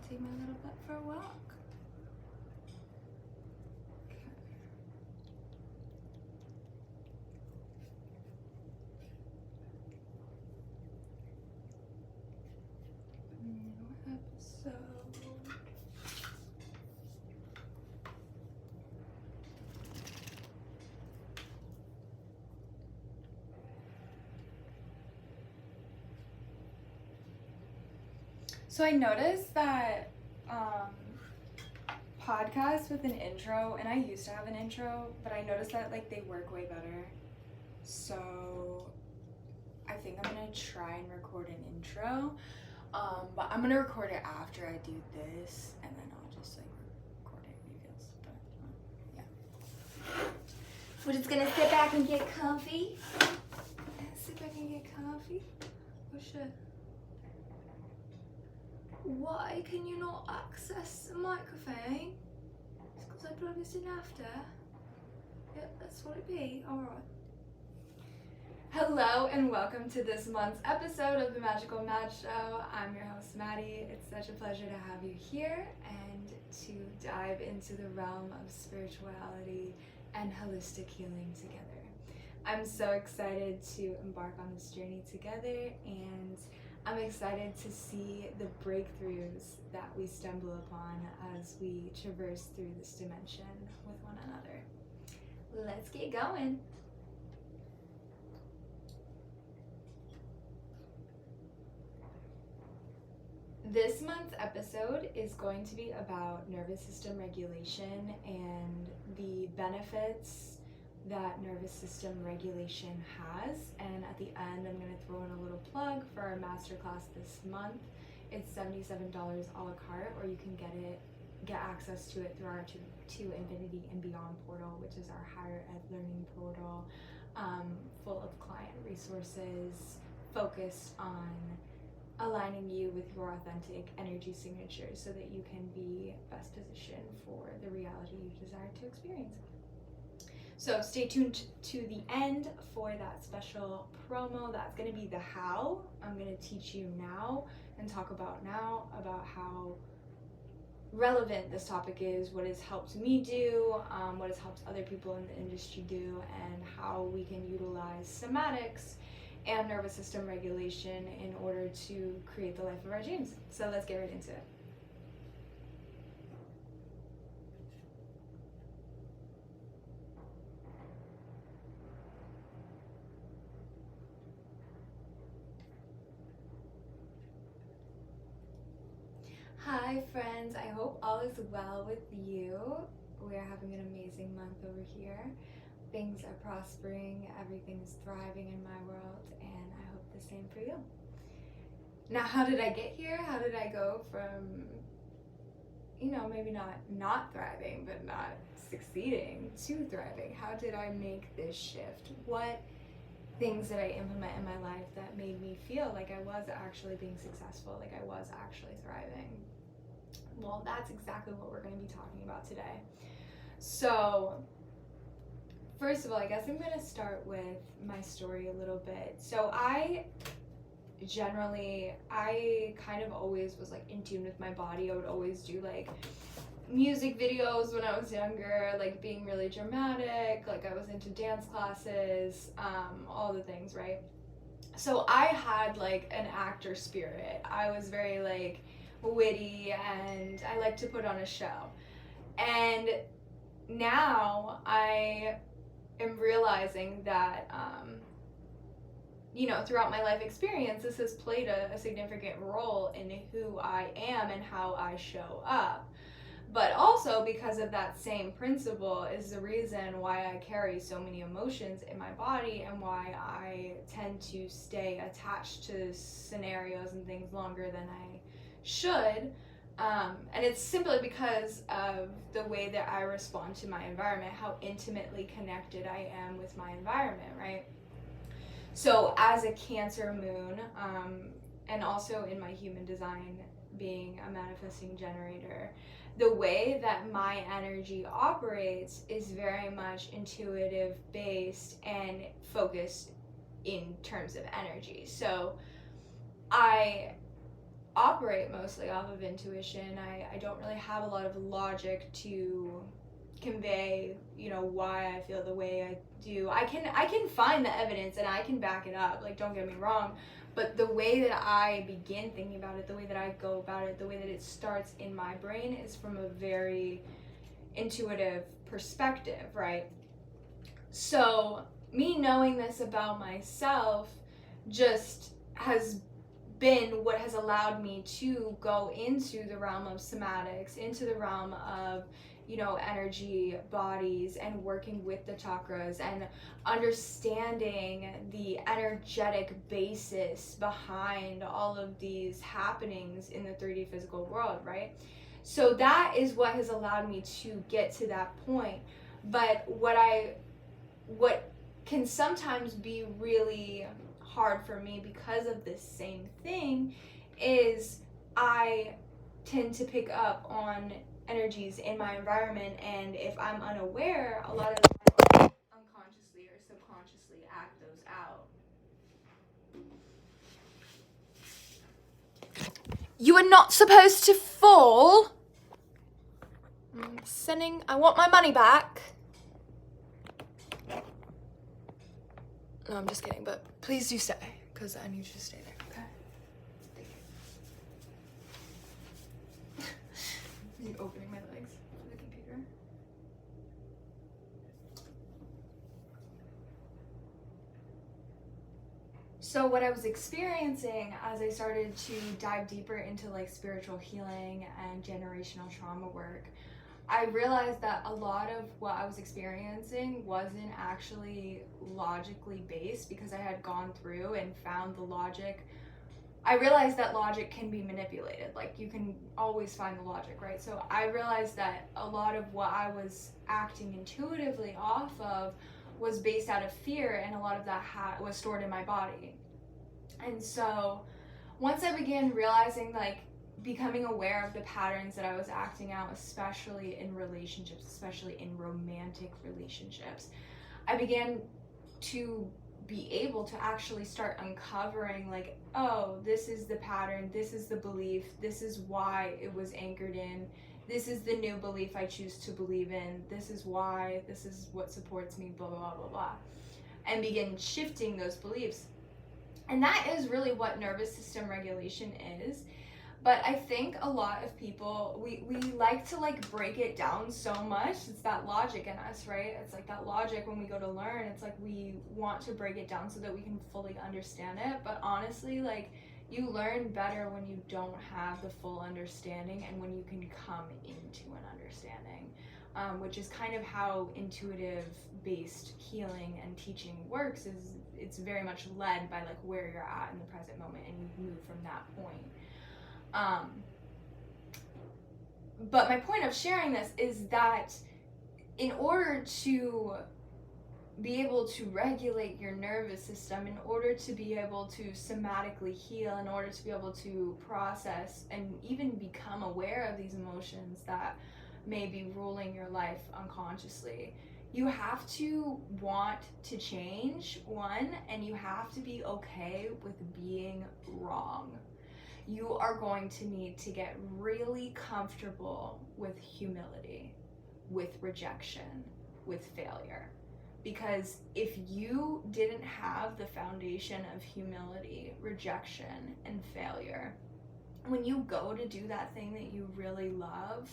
take my little butt for a walk. New episode. So I noticed that podcasts with an intro, and I used to have an intro, but I noticed that like they work way better. So I think I'm gonna try and record an intro, but I'm gonna record it after I do this, and then I'll just like record it videos. But yeah, we're just gonna sit back and get comfy. Sit back and get comfy. Oh shit. Why can you not access the microphone? It's because I plugged this in after. Yep, that's what it be. Alright. Hello and welcome to this month's episode of the Magical Mad Show. I'm your host, Maddie. It's such a pleasure to have you here and to dive into the realm of spirituality and holistic healing together. I'm so excited to embark on this journey together, and I'm excited to see the breakthroughs that we stumble upon as we traverse through this dimension with one another. Let's get going. This month's episode is going to be about nervous system regulation and the benefits that nervous system regulation has. And at the end, I'm going to throw in a little plug for our masterclass this month. It's $77 a la carte, or you can get access to it through our to Infinity and Beyond portal, which is our higher ed learning portal, full of client resources focused on aligning you with your authentic energy signature so that you can be best positioned for the reality you desire to experience. So stay tuned to the end for that special promo. That's going to be the how. I'm going to teach you now and talk about now about how relevant this topic is, what has helped me do, what has helped other people in the industry do, and how we can utilize somatics and nervous system regulation in order to create the life of our dreams. So let's get right into it. Hi friends, I hope all is well with you. We are having an amazing month over here. Things are prospering, everything is thriving in my world, and I hope the same for you. Now, how did I get here? How did I go from, maybe not thriving, but not succeeding to thriving? How did I make this shift? What things did I implement in my life that made me feel like I was actually being successful, like I was actually thriving? Well, that's exactly what we're going to be talking about today. So, first of all, I guess I'm going to start with my story a little bit. So I kind of always was like in tune with my body. I would always do like music videos when I was younger, like being really dramatic, like I was into dance classes, all the things, right? So I had like an actor spirit. I was very like witty and I like to put on a show. And now I am realizing that throughout my life experience, this has played a significant role in who I am and how I show up. But also because of that same principle is the reason why I carry so many emotions in my body and why I tend to stay attached to scenarios and things longer than I should. And it's simply because of the way that I respond to my environment, how intimately connected I am with my environment, right? So as a Cancer moon, and also in my human design being a manifesting generator, the way that my energy operates is very much intuitive based and focused in terms of energy. So I operate mostly off of intuition. I don't really have a lot of logic to convey, you know, why I feel the way I do. I can find the evidence and I can back it up, like, don't get me wrong, but the way that I begin thinking about it, the way that I go about it, the way that it starts in my brain is from a very intuitive perspective, right? So me knowing this about myself just has been what has allowed me to go into the realm of somatics, into the realm of, you know, energy bodies and working with the chakras and understanding the energetic basis behind all of these happenings in the 3D physical world, right? So that is what has allowed me to get to that point. But what can sometimes be really hard for me because of this same thing is I tend to pick up on energies in my environment, and if I'm unaware, a lot of the time I'll unconsciously or subconsciously act those out. You are not supposed to fall. I want my money back. No, I'm just kidding, but please do stay, because I need you to stay there, okay? Thank you. You opening my legs for the computer. So what I was experiencing as I started to dive deeper into like spiritual healing and generational trauma work, I realized that a lot of what I was experiencing wasn't actually logically based, because I had gone through and found the logic. I realized that logic can be manipulated. Like, you can always find the logic, right? So I realized that a lot of what I was acting intuitively off of was based out of fear, and a lot of that was stored in my body. And so once I began realizing, like, becoming aware of the patterns that I was acting out, especially in relationships, especially in romantic relationships, I began to be able to actually start uncovering, like, oh, this is the pattern, this is the belief, this is why it was anchored in, this is the new belief I choose to believe in, this is why, this is what supports me, blah, blah, blah, blah, blah. And begin shifting those beliefs. And that is really what nervous system regulation is. But I think a lot of people, we like to like break it down so much. It's that logic in us, right? It's like that logic when we go to learn. It's like we want to break it down so that we can fully understand it. But honestly, like, you learn better when you don't have the full understanding and when you can come into an understanding, which is kind of how intuitive based healing and teaching works. Is it's very much led by like where you're at in the present moment, and you move from that point. But my point of sharing this is that in order to be able to regulate your nervous system, in order to be able to somatically heal, in order to be able to process and even become aware of these emotions that may be ruling your life unconsciously, you have to want to change, one, and you have to be okay with being wrong. You are going to need to get really comfortable with humility, with rejection, with failure. Because if you didn't have the foundation of humility, rejection, and failure, when you go to do that thing that you really love,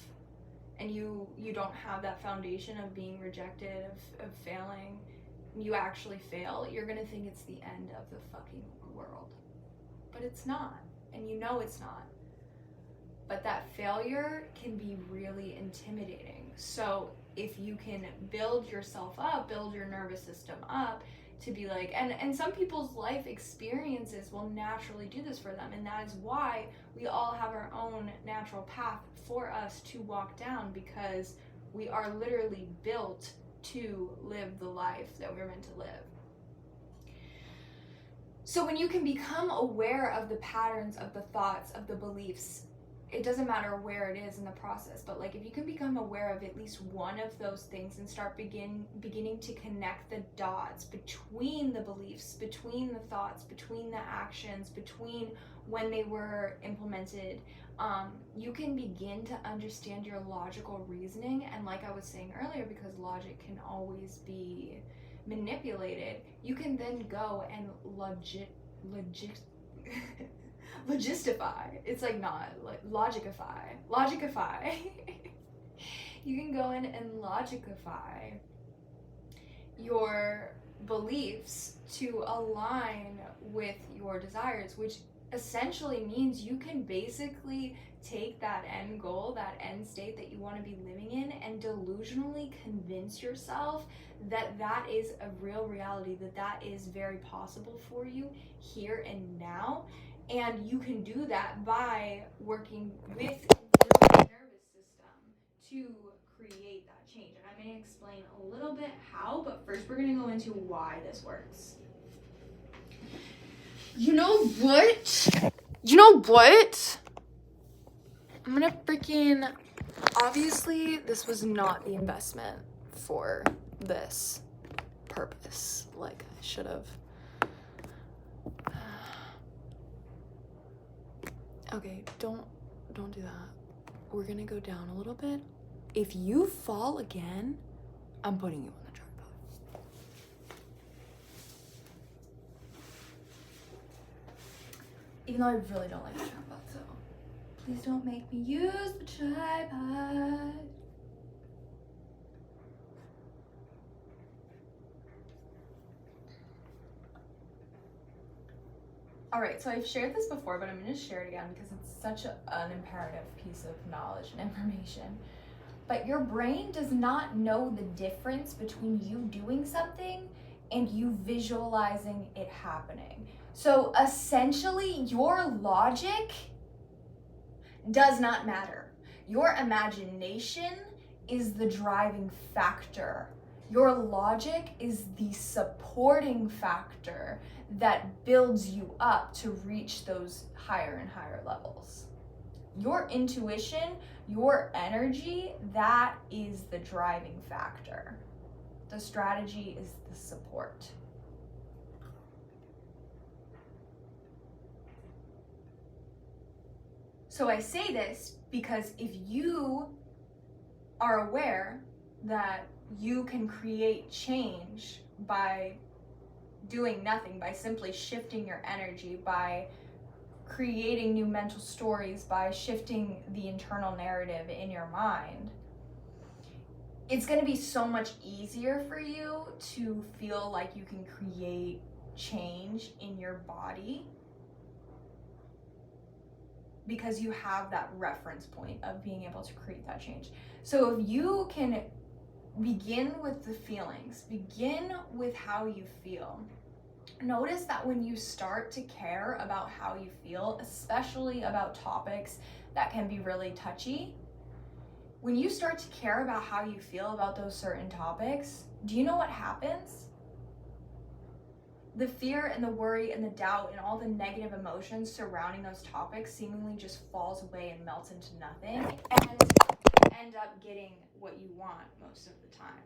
and you don't have that foundation of being rejected, of failing, you actually fail, you're gonna think it's the end of the fucking world. But it's not. And you know it's not. But that failure can be really intimidating. So if you can build yourself up, build your nervous system up to be like, and some people's life experiences will naturally do this for them, and that is why we all have our own natural path for us to walk down, because we are literally built to live the life that we're meant to live. So when you can become aware of the patterns, of the thoughts, of the beliefs, it doesn't matter where it is in the process, but like if you can become aware of at least one of those things and start beginning to connect the dots between the beliefs, between the thoughts, between the actions, between when they were implemented, you can begin to understand your logical reasoning. And like I was saying earlier, because logic can always be manipulated, you can then go and logistify. It's like not like logicify. You can go in and logicify your beliefs to align with your desires, which essentially means you can basically take that end goal, that end state that you want to be living in, and delusionally convince yourself that that is a real reality, that that is very possible for you here and now. And you can do that by working with and through the nervous system to create that change. And I'm going to explain a little bit how, but first we're going to go into why this works. You know what? I'm gonna freaking... Obviously, this was not the investment for this purpose. Like, I should have... Okay, don't do that. We're gonna go down a little bit. If you fall again, I'm putting you on the tripod. Even though I really don't like the tripod, so please don't make me use the tripod. Alright, so I've shared this before, but I'm going to share it again because it's such an imperative piece of knowledge and information. But your brain does not know the difference between you doing something and you visualizing it happening. So essentially, your logic does not matter. Your imagination is the driving factor. Your logic is the supporting factor that builds you up to reach those higher and higher levels. Your intuition, your energy, that is the driving factor. The strategy is the support. So I say this because if you are aware that you can create change by doing nothing, by simply shifting your energy, by creating new mental stories, by shifting the internal narrative in your mind, it's going to be so much easier for you to feel like you can create change in your body because you have that reference point of being able to create that change. So if you can begin with the feelings, begin with how you feel. Notice that when you start to care about how you feel, especially about topics that can be really touchy, when you start to care about how you feel about those certain topics, do you know what happens? The fear and the worry and the doubt and all the negative emotions surrounding those topics seemingly just falls away and melts into nothing, and you end up getting what you want most of the time.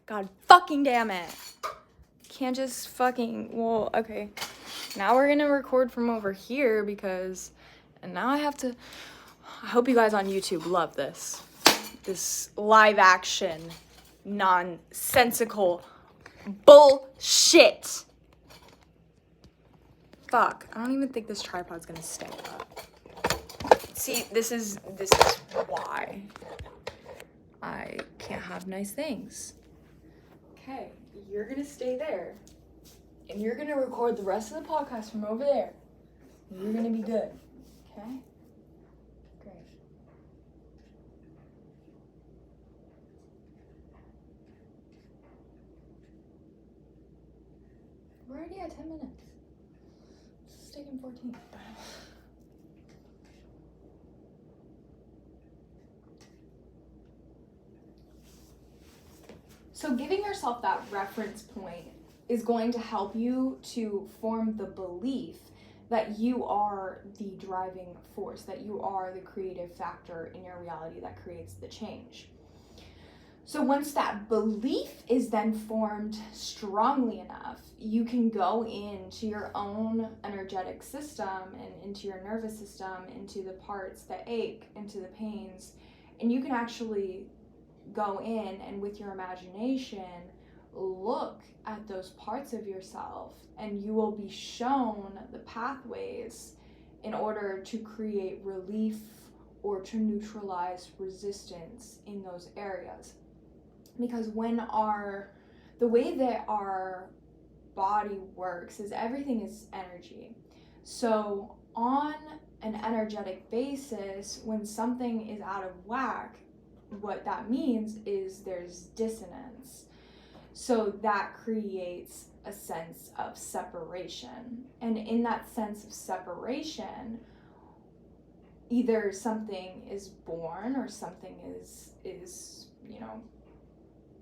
God fucking damn it. Can't just fucking... Well, okay. Now we're gonna record from over here because... And now I have to... I hope you guys on YouTube love this. This live action, nonsensical bullshit. Fuck. I don't even think this tripod's gonna stay up. See, this is why I can't have nice things. Okay, you're gonna stay there. And you're gonna record the rest of the podcast from over there. And you're gonna be good. Okay? Great. We're already at 10 minutes. It's taking 14. So giving yourself that reference point is going to help you to form the belief that you are the driving force, that you are the creative factor in your reality that creates the change. So once that belief is then formed strongly enough, you can go into your own energetic system and into your nervous system, into the parts that ache, into the pains, and you can actually go in and with your imagination look at those parts of yourself, and you will be shown the pathways in order to create relief or to neutralize resistance in those areas. Because the way that our body works is everything is energy. So on an energetic basis, when something is out of whack, what that means is there's dissonance. So that creates a sense of separation. And in that sense of separation, either something is born or something is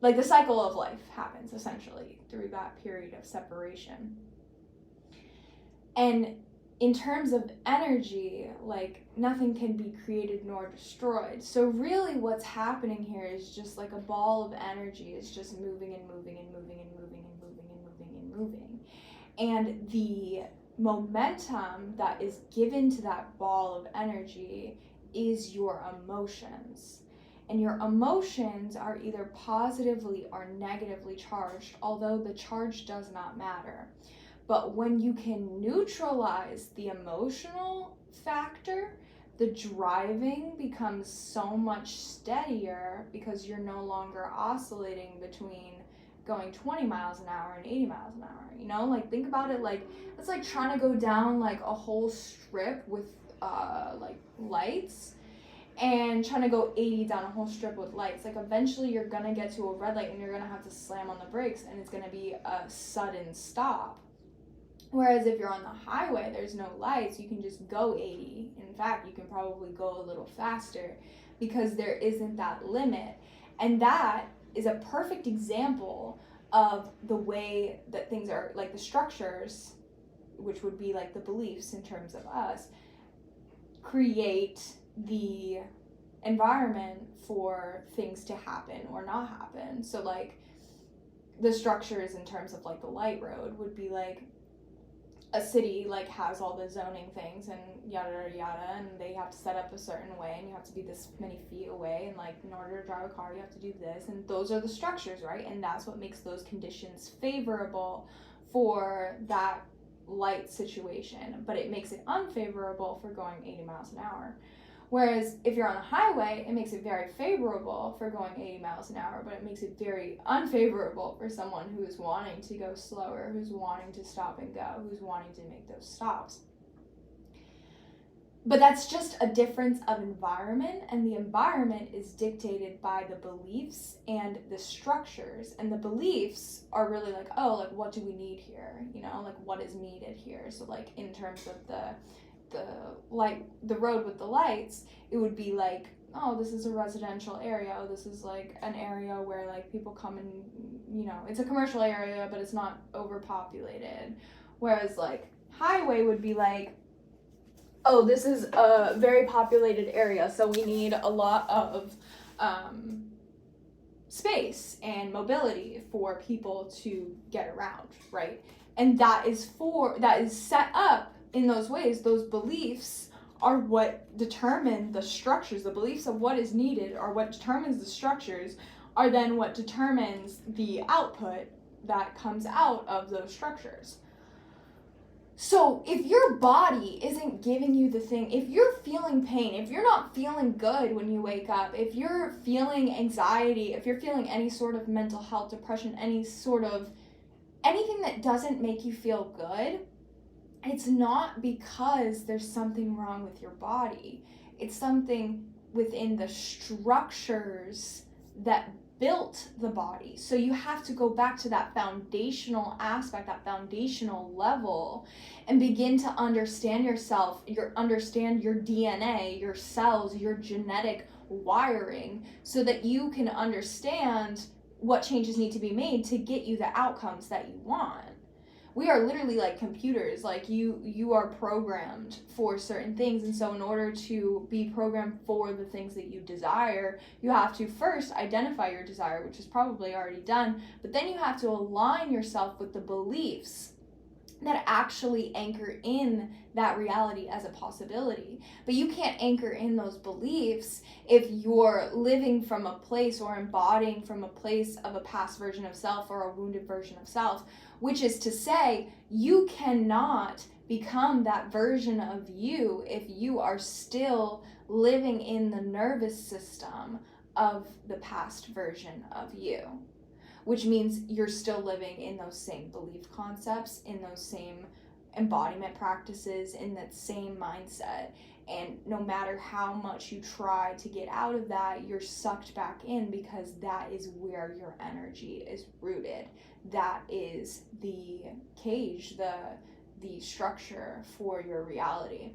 like the cycle of life happens essentially through that period of separation. And in terms of energy, like nothing can be created nor destroyed. So really what's happening here is just like a ball of energy is just moving and moving and moving and moving and moving and moving and moving. And the momentum that is given to that ball of energy is your emotions. And your emotions are either positively or negatively charged, although the charge does not matter. But when you can neutralize the emotional factor, the driving becomes so much steadier because you're no longer oscillating between going 20 miles an hour and 80 miles an hour. Like think about it like it's like trying to go down like a whole strip with like lights and trying to go 80 down a whole strip with lights. Like eventually you're gonna get to a red light and you're gonna have to slam on the brakes and it's gonna be a sudden stop. Whereas if you're on the highway, there's no lights, you can just go 80. In fact, you can probably go a little faster because there isn't that limit. And that is a perfect example of the way that things are, like the structures, which would be like the beliefs in terms of us, create the environment for things to happen or not happen. So like the structures in terms of like the light road would be like a city like has all the zoning things and yada yada yada, and they have to set up a certain way and you have to be this many feet away, and like in order to drive a car you have to do this, and those are the structures, right? And that's what makes those conditions favorable for that light situation, but it makes it unfavorable for going 80 miles an hour. Whereas if you're on a highway, it makes it very favorable for going 80 miles an hour, but it makes it very unfavorable for someone who's wanting to go slower, who's wanting to stop and go, who's wanting to make those stops. But that's just a difference of environment, and the environment is dictated by the beliefs and the structures. And the beliefs are really like, oh, like what do we need here? Like what is needed here? So like in terms of the road with the lights, it would be like, oh, this is a residential area, oh, this is like an area where like people come and it's a commercial area but it's not overpopulated. Whereas like highway would be like, oh, this is a very populated area, so we need a lot of space and mobility for people to get around, right? And that is set up in those ways. Those beliefs are what determine the structures. The beliefs of what is needed are what determines the structures, are then what determines the output that comes out of those structures. So if your body isn't giving you the thing, if you're feeling pain, if you're not feeling good when you wake up, if you're feeling anxiety, if you're feeling any sort of mental health, depression, anything that doesn't make you feel good, it's not because there's something wrong with your body. It's something within the structures that built the body. So you have to go back to that foundational aspect, that foundational level, and begin to understand yourself, understand your DNA, your cells, your genetic wiring, so that you can understand what changes need to be made to get you the outcomes that you want. we are literally like computers. Like you are programmed for certain things, and so in order to be programmed for the things that you desire, you have to first identify your desire, which is probably already done, but then you have to align yourself with the beliefs that actually anchor in that reality as a possibility. But you can't anchor in those beliefs if you're living from a place or embodying from a place of a past version of self or a wounded version of self, which is to say, you cannot become that version of you if you are still living in the nervous system of the past version of you, which means you're still living in those same belief concepts, in those same embodiment practices, in that same mindset. And no matter how much you try to get out of that, you're sucked back in, because that is where your energy is rooted. That is the cage, the structure for your reality.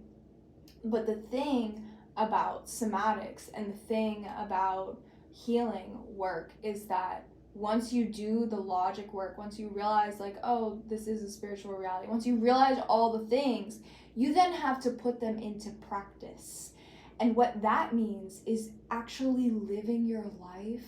But the thing about somatics and the thing about healing work is that once you do the logic work, once you realize like, oh, this is a spiritual reality, once you realize all the things, you then have to put them into practice. And what that means is actually living your life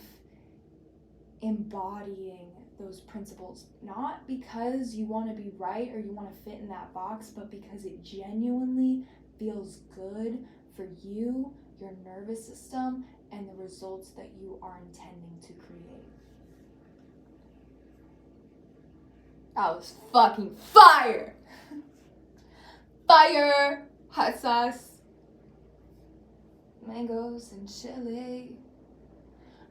embodying those principles, not because you want to be right or you want to fit in that box, but because it genuinely feels good for you, your nervous system, and the results that you are intending to create. That was fucking fire! Fire! Hot sauce. Mangoes and chili.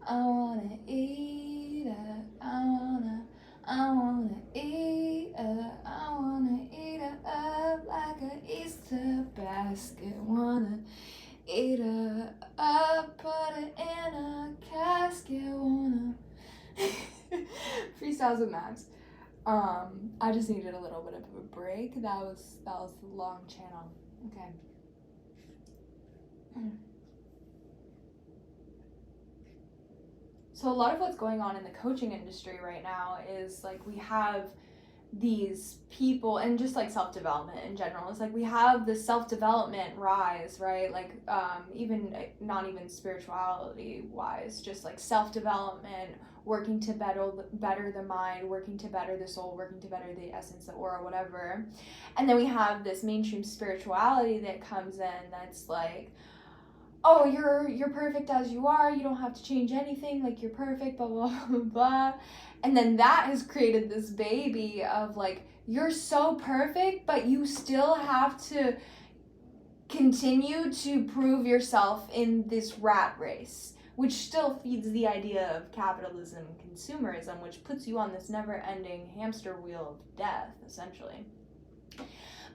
I wanna eat it. I wanna eat it. I wanna eat it up like an Easter basket. Wanna eat it up, put it in a casket. Wanna freestyles with Max. I just needed a little bit of a break. That was a long channel. Okay. So a lot of what's going on in the coaching industry right now is like we have these people, and just like self-development in general, it's like we have the self-development rise, right? Like even not even spirituality wise, just like self-development, working to better the mind, working to better the soul, working to better the essence, the aura, whatever. And then we have this mainstream spirituality that comes in that's like, oh, you're perfect as you are, you don't have to change anything, like you're perfect, blah blah blah blah. And then that has created this baby of like, you're so perfect, but you still have to continue to prove yourself in this rat race, which still feeds the idea of capitalism and consumerism, which puts you on this never-ending hamster wheel of death, essentially.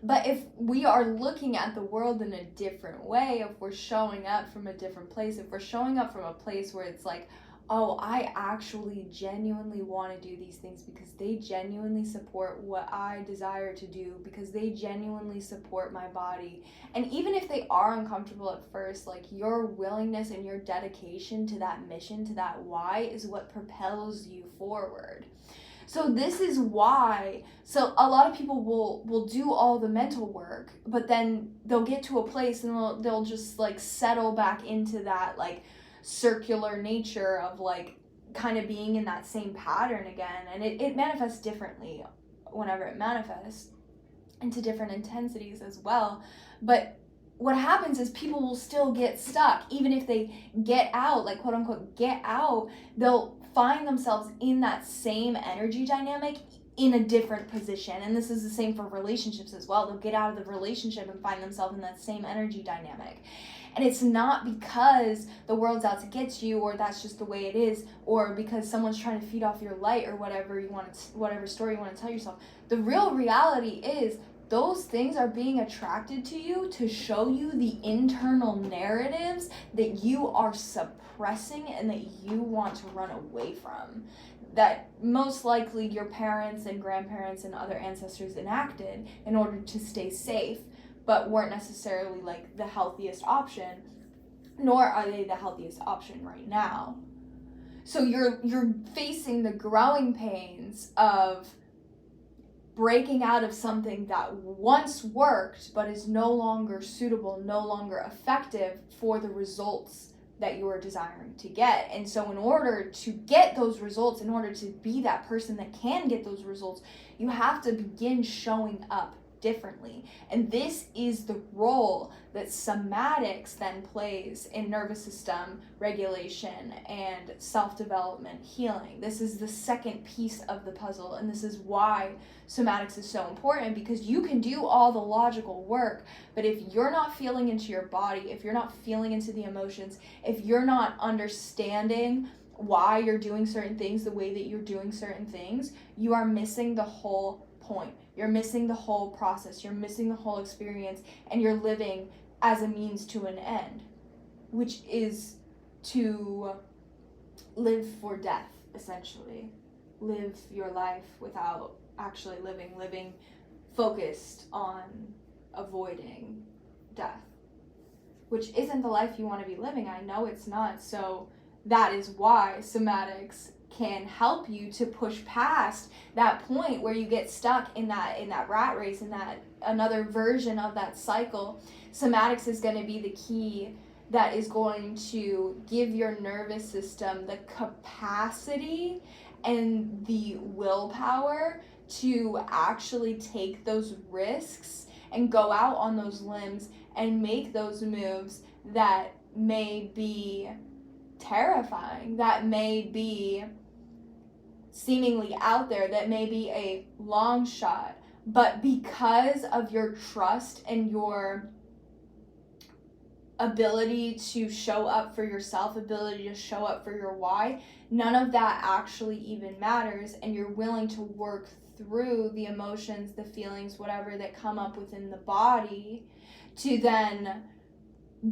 But if we are looking at the world in a different way, if we're showing up from a different place, if we're showing up from a place where it's like, oh, I actually genuinely want to do these things because they genuinely support what I desire to do, because they genuinely support my body. And even if they are uncomfortable at first, like your willingness and your dedication to that mission, to that why, is what propels you forward. So this is why, so a lot of people will do all the mental work, but then they'll get to a place and they'll just like settle back into that like circular nature of like kind of being in that same pattern again. And it manifests differently whenever it manifests, into different intensities as well. But what happens is people will still get stuck. Even if they get out, like quote unquote get out, they'll find themselves in that same energy dynamic in a different position. And this is the same for relationships as well. They'll get out of the relationship and find themselves in that same energy dynamic. And it's not because the world's out to get you, or that's just the way it is, or because someone's trying to feed off your light, or whatever story you want to tell yourself. The real reality is those things are being attracted to you to show you the internal narratives that you are suppressing and that you want to run away from, that most likely your parents and grandparents and other ancestors enacted in order to stay safe, but weren't necessarily like the healthiest option, nor are they the healthiest option right now. So you're facing the growing pains of breaking out of something that once worked but is no longer suitable, no longer effective for the results that you are desiring to get. And so in order to get those results, in order to be that person that can get those results, you have to begin showing up differently. And this is the role that somatics then plays in nervous system regulation and self-development healing. This is the second piece of the puzzle, and this is why somatics is so important, because you can do all the logical work, but if you're not feeling into your body, if you're not feeling into the emotions, if you're not understanding why you're doing certain things the way that you're doing certain things, you are missing the whole point. You're missing the whole process. You're missing the whole experience, and you're living as a means to an end, which is to live for death, essentially. Live your life without actually living focused on avoiding death, which isn't the life you want to be living. I know it's not. So that is why somatics can help you to push past that point where you get stuck in that rat race, in that another version of that cycle. Somatics is going to be the key that is going to give your nervous system the capacity and the willpower to actually take those risks and go out on those limbs and make those moves that may be terrifying, that may be seemingly out there, that may be a long shot, but because of your trust and your ability to show up for yourself, ability to show up for your why, none of that actually even matters, and you're willing to work through the emotions, the feelings, whatever that come up within the body, to then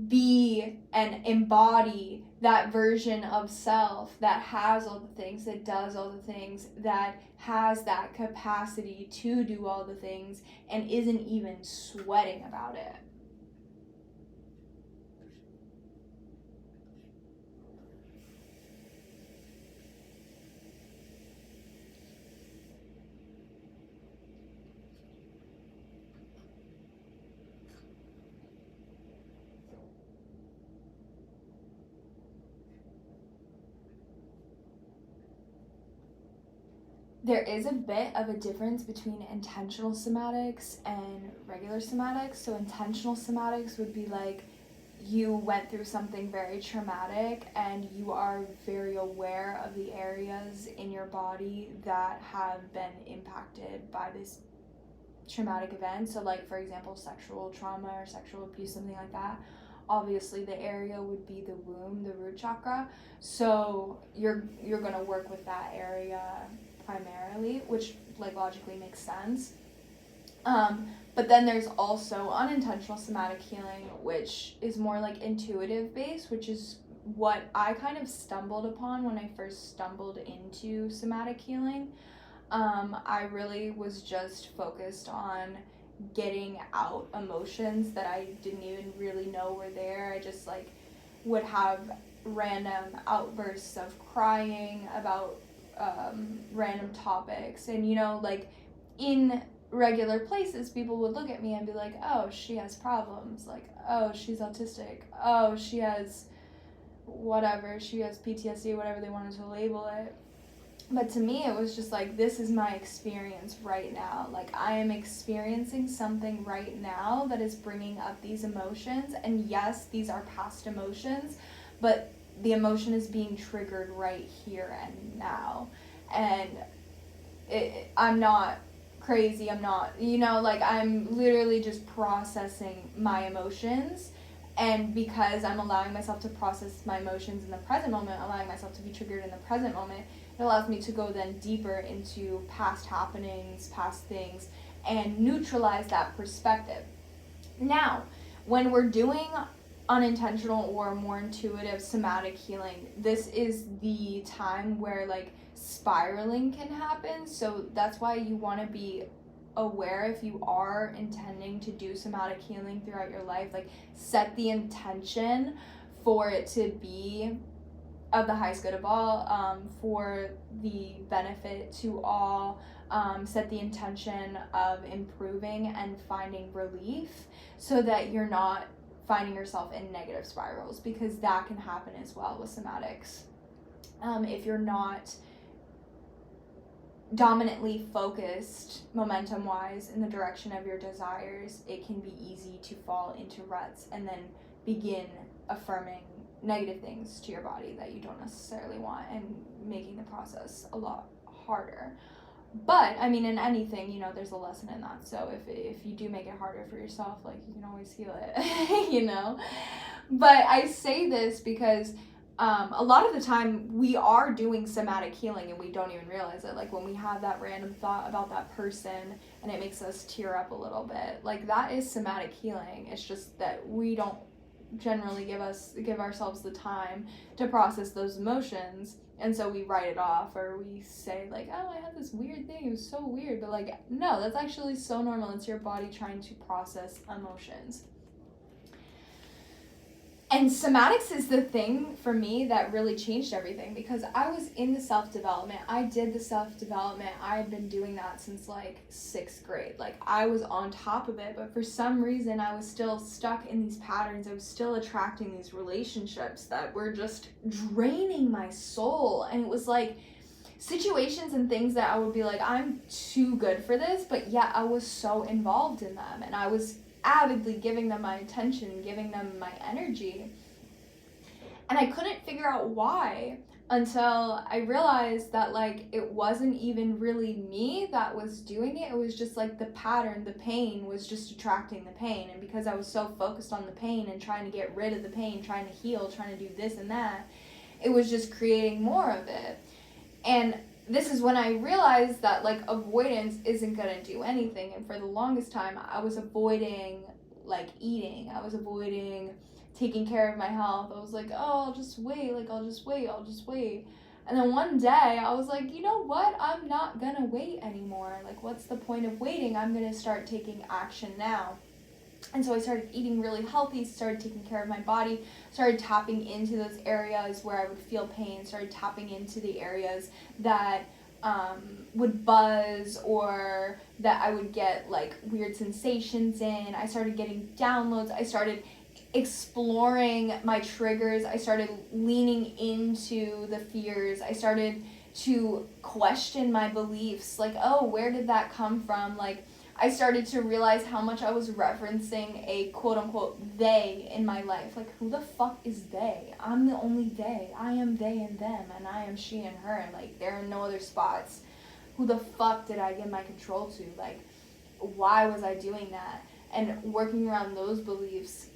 be and embody that version of self that has all the things, that does all the things, that has that capacity to do all the things, and isn't even sweating about it. There is a bit of a difference between intentional somatics and regular somatics. So intentional somatics would be like you went through something very traumatic and you are very aware of the areas in your body that have been impacted by this traumatic event. So like, for example, sexual trauma or sexual abuse, something like that. Obviously the area would be the womb, the root chakra. So you're going to work with that area primarily, which like logically makes sense. But then there's also unintentional somatic healing, which is more like intuitive based, which is what I kind of stumbled upon when I first stumbled into somatic healing. I really was just focused on getting out emotions that I didn't even really know were there. I just like would have random outbursts of crying about random topics, and you know, like in regular places people would look at me and be like, oh, she has problems, like, oh, she's autistic, oh, she has whatever, she has PTSD, whatever they wanted to label it. But to me it was just like, this is my experience right now. Like, I am experiencing something right now that is bringing up these emotions, and yes, these are past emotions, but the emotion is being triggered right here and now. And I'm not crazy, I'm not, you know, like I'm literally just processing my emotions. And because I'm allowing myself to process my emotions in the present moment, allowing myself to be triggered in the present moment, it allows me to go then deeper into past happenings, past things, and neutralize that perspective. Now, when we're doing unintentional or more intuitive somatic healing, this is the time where like spiraling can happen. So that's why you want to be aware, if you are intending to do somatic healing throughout your life, like set the intention for it to be of the highest good of all, for the benefit to all, set the intention of improving and finding relief so that you're not finding yourself in negative spirals, because that can happen as well with somatics. If you're not dominantly focused momentum wise in the direction of your desires, it can be easy to fall into ruts and then begin affirming negative things to your body that you don't necessarily want, and making the process a lot harder. But I mean, in anything, you know, there's a lesson in that. So if you do make it harder for yourself, like, you can always heal it. You know. But I say this because a lot of the time we are doing somatic healing and we don't even realize it. Like when we have that random thought about that person and it makes us tear up a little bit, like that is somatic healing. It's just that we don't generally give ourselves the time to process those emotions, and so we write it off, or we say like, oh, I had this weird thing, it was so weird. But like, no, that's actually so normal. It's your body trying to process emotions. And somatics is the thing for me that really changed everything, because I was in the self-development. I did the self-development. I had been doing that since like 6th grade. Like I was on top of it, but for some reason I was still stuck in these patterns. I was still attracting these relationships that were just draining my soul. And it was like situations and things that I would be like, I'm too good for this, but yet I was so involved in them, and I was avidly giving them my attention, giving them my energy. And I couldn't figure out why until I realized that like it wasn't even really me that was doing it. It was just like the pattern, the pain was just attracting the pain. And because I was so focused on the pain and trying to get rid of the pain, trying to heal, trying to do this and that, it was just creating more of it. And this is when I realized that like avoidance isn't gonna do anything. And for the longest time I was avoiding like eating. I was avoiding taking care of my health. I was like, oh, I'll just wait. And then one day I was like, you know what? I'm not gonna wait anymore. Like, what's the point of waiting? I'm gonna start taking action now. And so I started eating really healthy, started taking care of my body, started tapping into those areas where I would feel pain, started tapping into the areas that would buzz, or that I would get like weird sensations in. I started getting downloads. I started exploring my triggers. I started leaning into the fears. I started to question my beliefs. Like, oh, where did that come from? Like, I started to realize how much I was referencing a quote-unquote they in my life. Like, who the fuck is they? I'm the only they. I am they and them, and I am she and her. Like, there are no other spots. Who the fuck did I give my control to? Like, why was I doing that? And working around those beliefs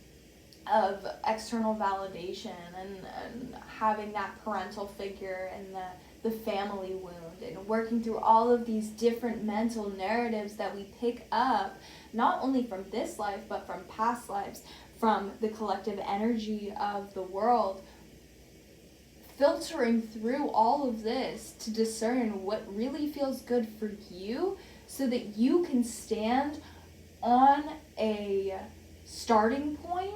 of external validation and having that parental figure and the family wound, and working through all of these different mental narratives that we pick up, not only from this life, but from past lives, from the collective energy of the world, filtering through all of this to discern what really feels good for you, so that you can stand on a starting point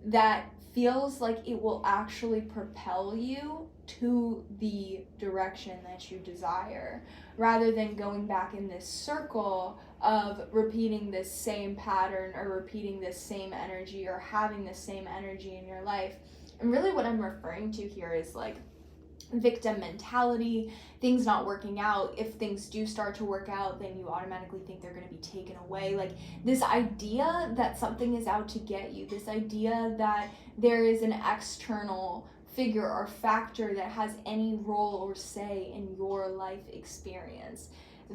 that feels like it will actually propel you to the direction that you desire, rather than going back in this circle of repeating this same pattern, or repeating this same energy, or having the same energy in your life. And really what I'm referring to here is like victim mentality, things not working out. If things do start to work out, then you automatically think they're going to be taken away. Like this idea that something is out to get you, this idea that there is an external figure or factor that has any role or say in your life experience.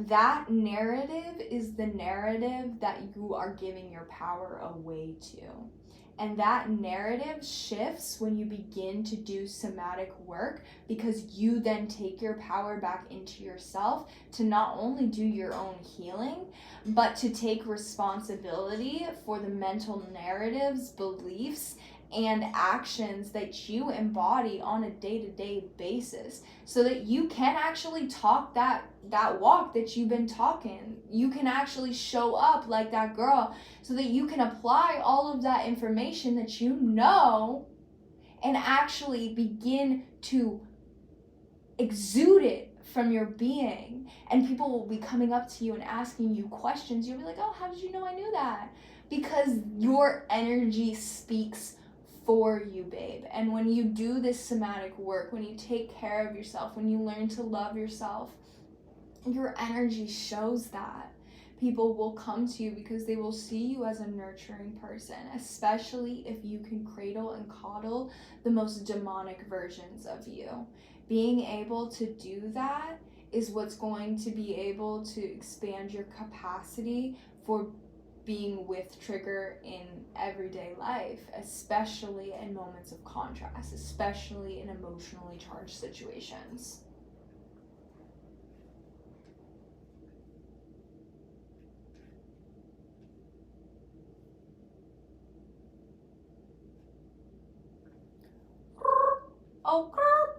That narrative is the narrative that you are giving your power away to. And that narrative shifts when you begin to do somatic work, because you then take your power back into yourself to not only do your own healing, but to take responsibility for the mental narratives, beliefs, and actions that you embody on a day-to-day basis, so that you can actually talk that walk that you've been talking. You can actually show up like that girl, so that you can apply all of that information that you know and actually begin to exude it from your being, and people will be coming up to you and asking you questions. You'll be like, oh, how did you know I knew that? Because your energy speaks for you, babe. And when you do this somatic work, when you take care of yourself, when you learn to love yourself, your energy shows that. People will come to you because they will see you as a nurturing person, especially if you can cradle and coddle the most demonic versions of you. Being able to do that is what's going to be able to expand your capacity for being with trigger in everyday life, especially in moments of contrast, especially in emotionally charged situations. Oh, girl.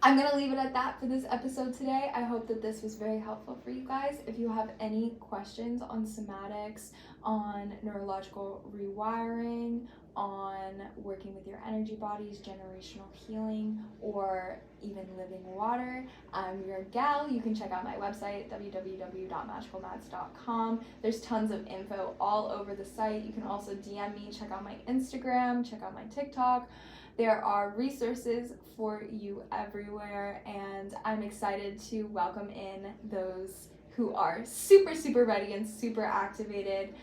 I'm going to leave it at that for this episode today. I hope that this was very helpful for you guys. If you have any questions on somatics, on neurological rewiring, on working with your energy bodies, generational healing, or even living water, I'm your gal. You can check out my website, www.magicalmads.com. There's tons of info all over the site. You can also DM me, check out my Instagram, check out my TikTok. There are resources for you everywhere, and I'm excited to welcome in those who are super, super ready and super activated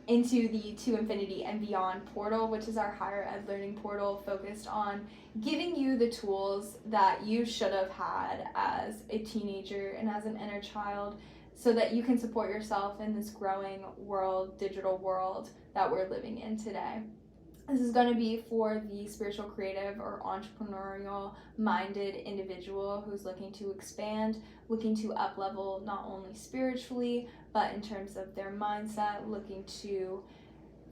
into the To Infinity and Beyond portal, which is our higher ed learning portal focused on giving you the tools that you should have had as a teenager and as an inner child, so that you can support yourself in this growing world, digital world that we're living in today. This is going to be for the spiritual creative or entrepreneurial minded individual who's looking to expand, looking to up level not only spiritually, but in terms of their mindset, looking to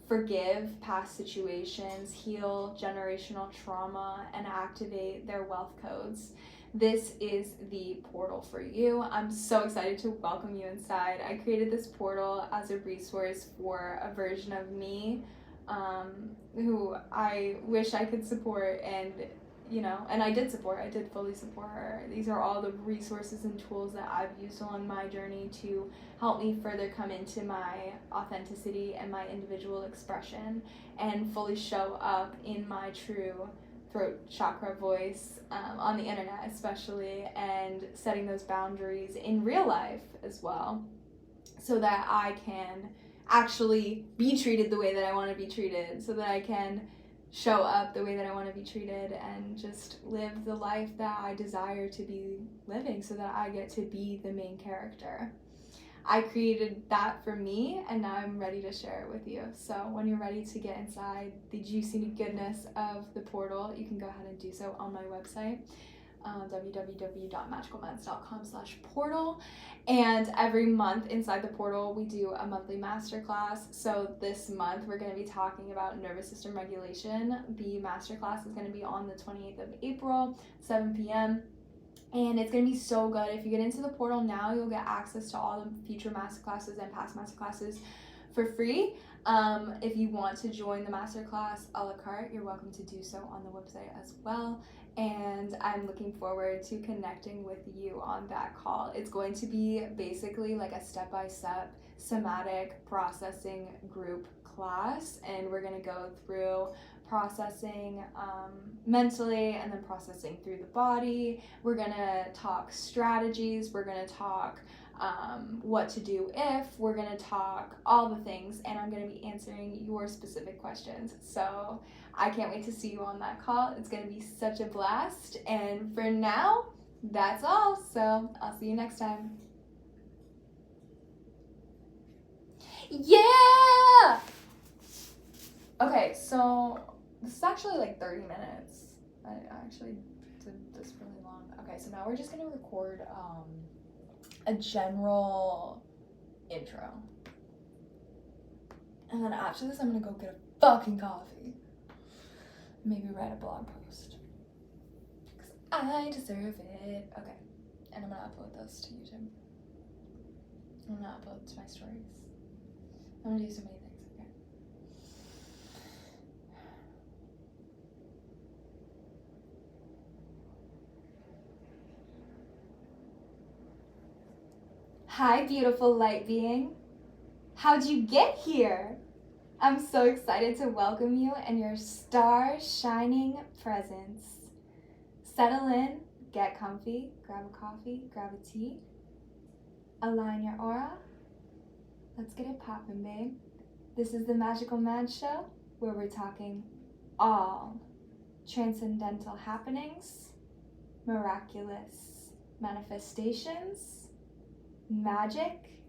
forgive past situations, heal generational trauma, and activate their wealth codes. This is the portal for you. I'm so excited to welcome you inside. I created this portal as a resource for a version of me who I wish I could support, and and I did fully support her. These are all the resources and tools that I've used along my journey to help me further come into my authenticity and my individual expression and fully show up in my true throat chakra voice on the internet especially, and setting those boundaries in real life as well, so that I can actually be treated the way that I want to be treated, so that I can show up the way that I want to be treated and just live the life that I desire to be living, so that I get to be the main character. I created that for me, and now I'm ready to share it with you. So when you're ready to get inside the juicy goodness of the portal, you can go ahead and do so on my website, www.magicalmads.com/portal. And every month inside the portal we do a monthly masterclass. So this month we're going to be talking about nervous system regulation. The masterclass is going to be on the 28th of April, 7 p.m. And it's going to be so good. If you get into the portal now, you'll get access to all the future masterclasses and past masterclasses for free. If you want to join the masterclass a la carte, you're welcome to do so on the website as well. And I'm looking forward to connecting with you on that call. It's going to be basically like a step-by-step somatic processing group class, and we're going to go through processing mentally and then processing through the body. We're going to talk strategies. We're going to talk what to do if. We're going to talk all the things, and I'm going to be answering your specific questions. So I can't wait to see you on that call. It's going to be such a blast. And for now, that's all. So I'll see you next time. Yeah! Okay, so this is actually like 30 minutes. I actually did this really long. Okay, so now we're just going to record a general intro. And then after this, I'm going to go get a fucking coffee. Maybe write a blog post. Because I deserve it. Okay. And I'm going to upload those to YouTube. I'm going to upload to my stories. I'm going to do so many things, okay? Hi, beautiful light being. How'd you get here? I'm so excited to welcome you and your star-shining presence. Settle in, get comfy, grab a coffee, grab a tea, align your aura. Let's get it poppin', babe. This is the Magical Mad Show, where we're talking all transcendental happenings, miraculous manifestations, magic,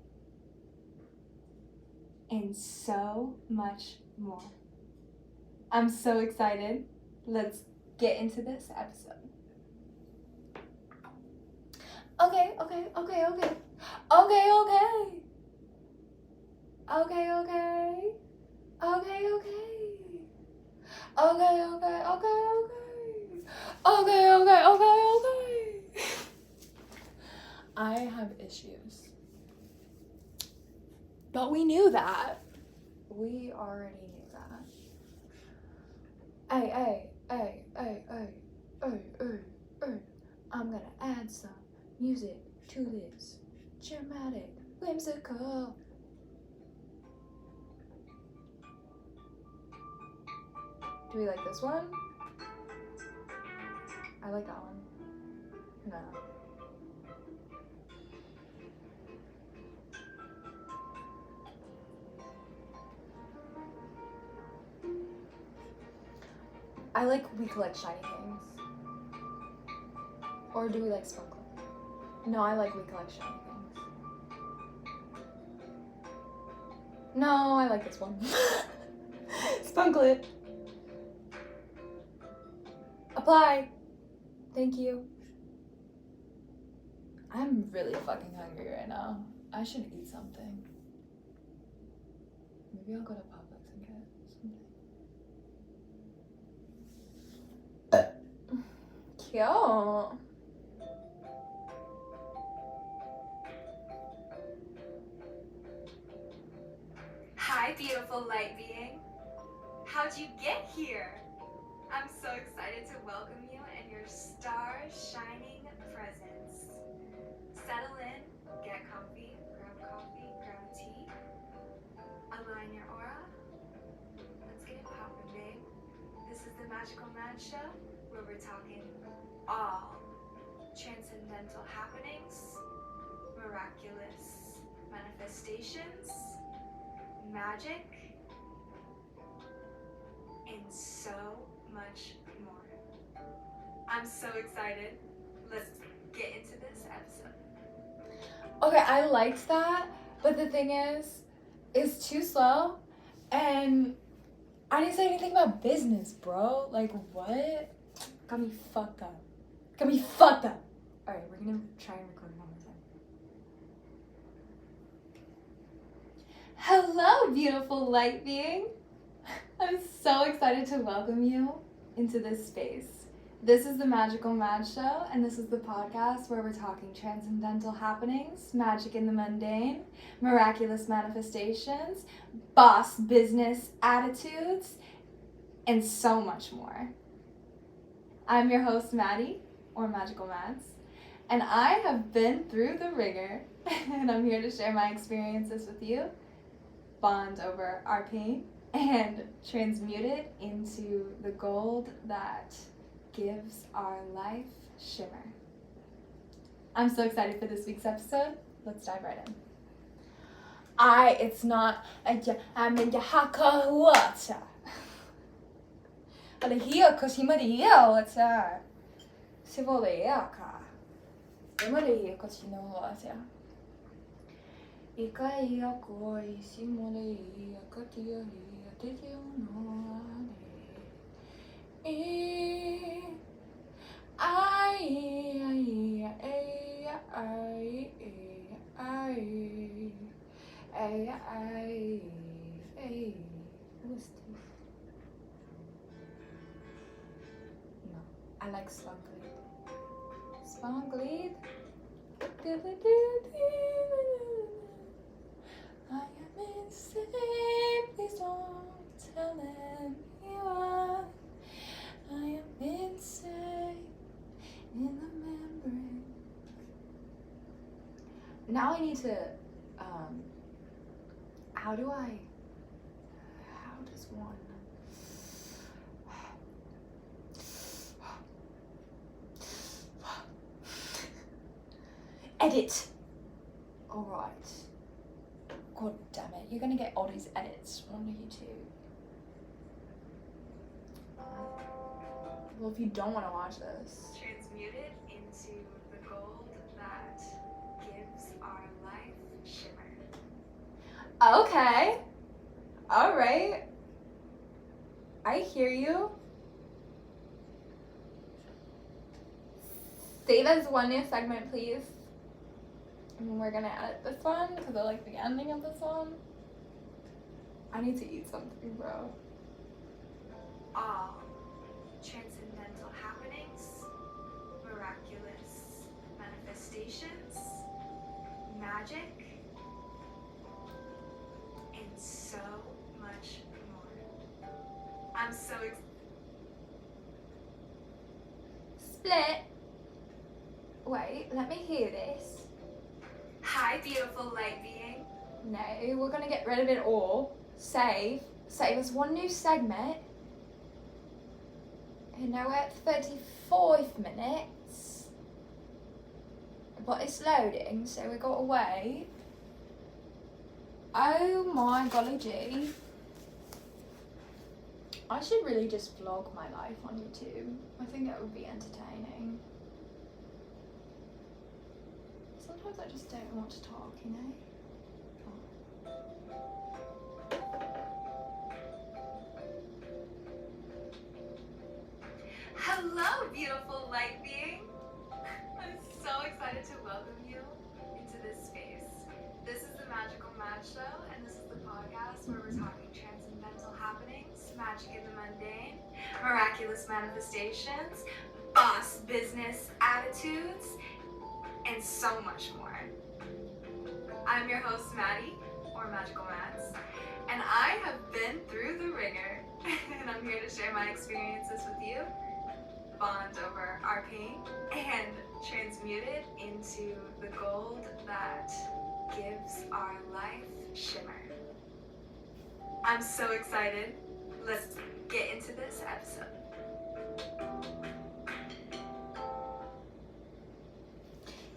and so much more. I'm so excited. Let's get into this episode. Okay. I have issues. But we knew that. We already knew that. Hey. I'm gonna add some music to this dramatic, whimsical. Do we like this one? I like that one. No. I like We Collect Shiny Things. Or do we like Sparkle? No, I like We Collect Shiny Things. No, I like this one. Spunklet. Apply. Thank you. I'm really fucking hungry right now. I should eat something. Maybe I'll go to Publix and get something. Cute. Hi, beautiful light being. How'd you get here? I'm so excited to welcome you and your star-shining presence. Settle in, get comfy, grab coffee, grab tea, align your aura. Let's get it poppin', babe. This is the Magical Mad Show, where we're talking all transcendental happenings, miraculous manifestations, magic, and so much more. I'm so excited. Let's get into this episode. Okay, I liked that, but the thing is, it's too slow, and I didn't say anything about business, bro. Like, what? Got me fucked up. Alright, we're gonna try and record one more time. Hello, beautiful light being. I'm so excited to welcome you into this space. This is the Magical Mad Show, and this is the podcast where we're talking transcendental happenings, magic in the mundane, miraculous manifestations, boss business attitudes, and so much more. I'm your host, Maddie, or Magical Mads, and I have been through the ringer, and I'm here to share my experiences with you, bond over our pain, and transmute it into the gold that gives our life shimmer. I'm so excited for this week's episode. Let's dive right in. I'm in the haka water. Eller here, cause he made water. Se vad det är, ka. Det var det, cause you know water. Ika ia koi, si mole ia, katia ia, tete no ane. Who's this? No, I like Sparklet. Sparklet. I am insane, please don't tell anyone. I am insane in the membrane. now I need to, how does one, edit. Alright. God damn it, you're gonna get all these edits on YouTube. Well, if you don't want to watch this. Transmuted into the gold that gives our life shimmer. Okay. Alright. I hear you. Save as one new segment, please. And we're gonna edit this one because I like the ending of this one. I need to eat something, bro. All transcendental happenings, miraculous manifestations, magic, and so much more. I'm so Split. Wait, let me hear this. Hi, beautiful light being. No, we're gonna get rid of it all. Save as one new segment. And now we're at 34th minutes. But it's loading, so we gotta wait. Oh my golly gee. I should really just vlog my life on YouTube. I think that would be entertaining. Sometimes I just don't want to talk, you know? Hello, beautiful light being. I'm so excited to welcome you into this space. This is the Magical Match Show, and this is the podcast where we're talking transcendental happenings, magic in the mundane, miraculous manifestations, boss business attitudes, and so much more. I'm your host, Maddie, or Magical Mads, and I have been through the ringer, and I'm here to share my experiences with you, bond over our pain, and transmute it into the gold that gives our life shimmer. I'm so excited. Let's get into this episode.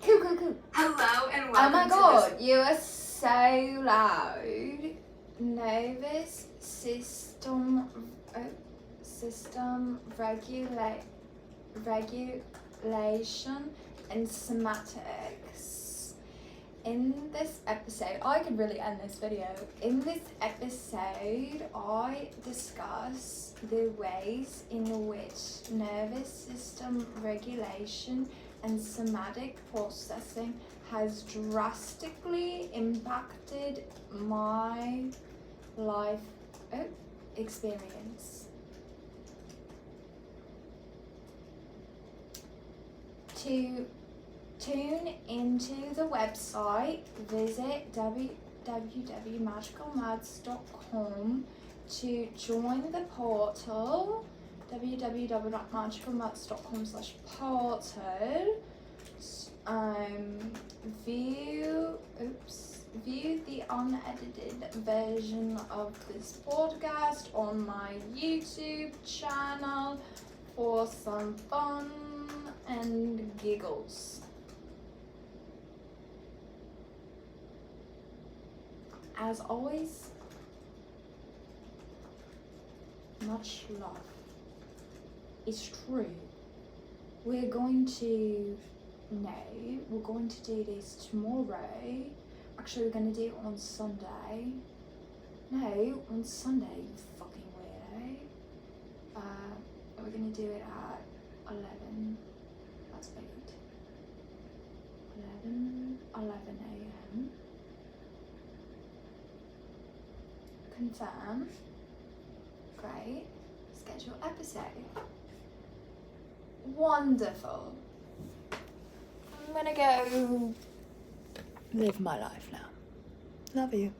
Cool. Hello and Oh welcome my to god, you are so loud. Nervous system regulation and somatics. In this episode, I could really end this video. In this episode, I discuss the ways in which nervous system regulation and somatic processing has drastically impacted my life experience. To tune into the website, visit www.magicalmads.com to join the portal, www.magicalmads.com/portal. View the unedited version of this podcast on my YouTube channel for some fun and giggles. As always, much love. It's true. We're going to do this tomorrow. Actually, we're going to do it on Sunday. No, on Sunday, you fucking weirdo. We're going to do it at 11. That's 8. 11 a.m. Confirm. Great. Schedule episode. Wonderful. I'm gonna go live my life now. Love you.